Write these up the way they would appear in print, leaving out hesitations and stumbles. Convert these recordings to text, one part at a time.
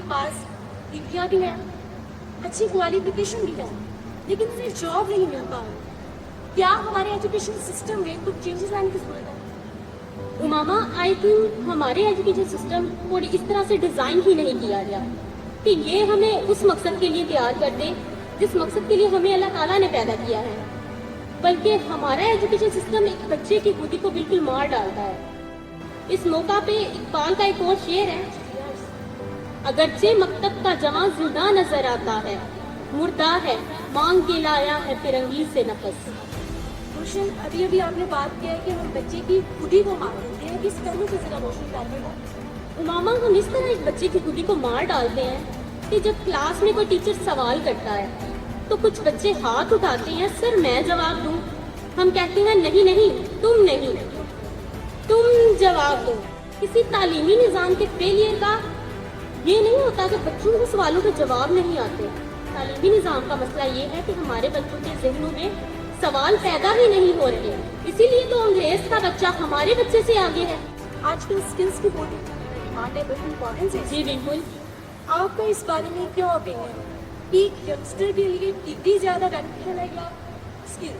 पास डिग्रियाँ भी हैं, अच्छी क्वालिफिकेशन भी है, लेकिन फिर जॉब नहीं मिल पा रही। क्या हमारे एजुकेशन सिस्टम में कुछ चेंजेस लाने की जरूरत है? उमामा, आई थिंक हमारे एजुकेशन सिस्टम को इस तरह से डिज़ाइन ही नहीं किया गया कि ये हमें उस मकसद के लिए तैयार कर दे जिस मकसद के लिए हमें अल्लाह ताला ने पैदा किया है, बल्कि हमारा एजुकेशन सिस्टम एक बच्चे की खुदी को बिल्कुल मार डालता है। इस मौका पे इकबाल का एक और शेर है, अगरचे मकतब का जवां जिंदा नजर आता है, मुर्दा है मांग के लाया है फिरंगी से नफस। रोशन, अभी अभी आपने बात किया है कि हम बच्चे की खुदी को मार देते हैं, किस तरह से ज़रा रोशन कर देगा? उमामा, हम इस तरह एक बच्चे की खुदी को मार डालते हैं कि जब क्लास में कोई टीचर सवाल करता है तो कुछ बच्चे हाथ उठाते हैं, सर मैं जवाब दूं। हम कहते हैं नहीं नहीं, तुम नहीं, तुम जवाब दो। किसी तालीमी निज़ाम के फेलियर का ये नहीं होता कि बच्चों को सवालों के जवाब नहीं आते। तालीमी निज़ाम का मसला ये है कि हमारे बच्चों के जहनों में सवाल पैदा ही नहीं हो रहे, इसीलिए तो अंग्रेज का बच्चा हमारे बच्चे से आगे है। आजकल स्किल्स की बहुत डिमांड है, बहुत इम्पोर्टेंस है। जी बिल्कुल। आपका इस बारे में क्या ओपिनियन है कि यंगस्टर के लिए डिग्री ज़्यादा बेनिफिशियल है या स्किल?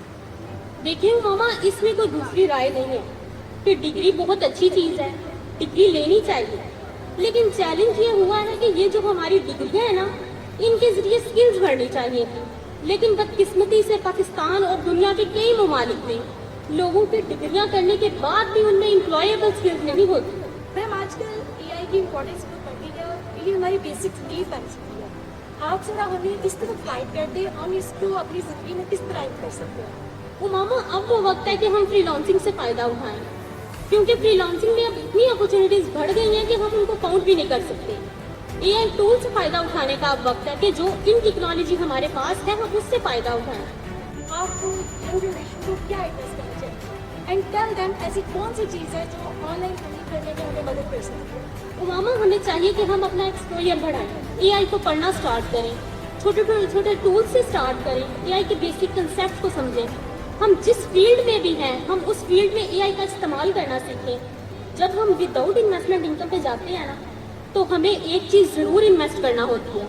देखिए मामा, इसमें कोई दूसरी राय नहीं है कि डिग्री बहुत अच्छी चीज़ है, डिग्री लेनी चाहिए, लेकिन चैलेंज ये हुआ है कि ये जो हमारी डिग्रियाँ है ना, इनके जरिए स्किल्स बढ़नी चाहिए थी, लेकिन बदकिस्मती से पाकिस्तान और दुनिया के कई ममालिक में लोगों की डिग्रियाँ करने के बाद भी उनमें एम्प्लॉयबल स्किल्स नहीं होती। मैम, आजकल AI की इम्पोर्टेंस बहुत बढ़ गई है और ये हमारी बेसिक नीड बन चुकी है। आप जरा हमें इस तरफ गाइड कर दें, हम इसको अपनी ज़िंदगी में किस तरह ऐड कर सकते हैं? वो मामा, अब वो वक्त है कि हम फ्रीलांसिंग से फ़ायदा उठाएं, क्योंकि फ्रीलांसिंग में अब इतनी अपॉर्चुनिटीज़ बढ़ गई हैं कि हम उनको काउंट भी नहीं कर सकते। AI टूल से फ़ायदा उठाने का अब वक्त है कि जो इन टेक्नोलॉजी हमारे पास है हम उससे फ़ायदा उठाएं। आपको यंग जनरेशन को क्या एडवाइस करना चाहिए एंड टेल देम ऐसी कौन सी चीज़ है जो ऑनलाइन अर्निंग करने में हमें मदद कर सकती है? तो मामा, हमें चाहिए कि हम अपना एक्सपोजर बढ़ाएं, AI को पढ़ना स्टार्ट करें, छोटे छोटे टूल्स से स्टार्ट करें, AI के बेसिक कंसेप्ट को समझें। हम जिस फील्ड में भी हैं हम उस फील्ड में AI का इस्तेमाल करना सीखें। जब हम विदाउट इन्वेस्टमेंट इनकम पे जाते हैं ना, तो हमें एक चीज़ ज़रूर इन्वेस्ट करना होती है,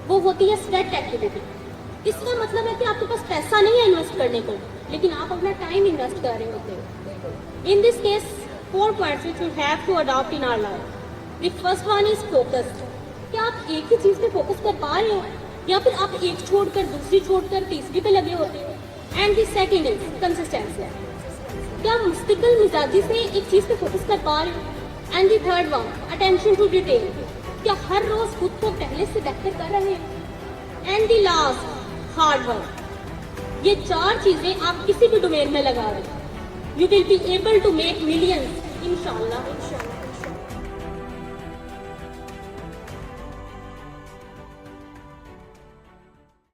वो होती है स्वेट एक्टिविटी। इसका मतलब है कि आपके पास पैसा नहीं है इन्वेस्ट करने को, लेकिन आप अपना टाइम इन्वेस्ट कर रहे होते हो। In this case 4 points which we have to adopt in our life. The first one is focused. क्या आप एक ही चीज़ पे फोकस कर पा रहे हो या फिर आप एक छोड़कर दूसरी छोड़कर तीसरी पे लगे होते हो? And the second is consistency. क्या आप मुस्तकिल मिजाजी से एक चीज़ पे फोकस कर पा रहे हो? And the third one, attention to detail. क्या हर रोज खुद को पहले से बेहतर कर रहे हैं? And the last, hard work. ये 4 चीज़ें आप किसी भी डोमेन में लगा रहे हो, you will be able to make millions इंशाल्लाह।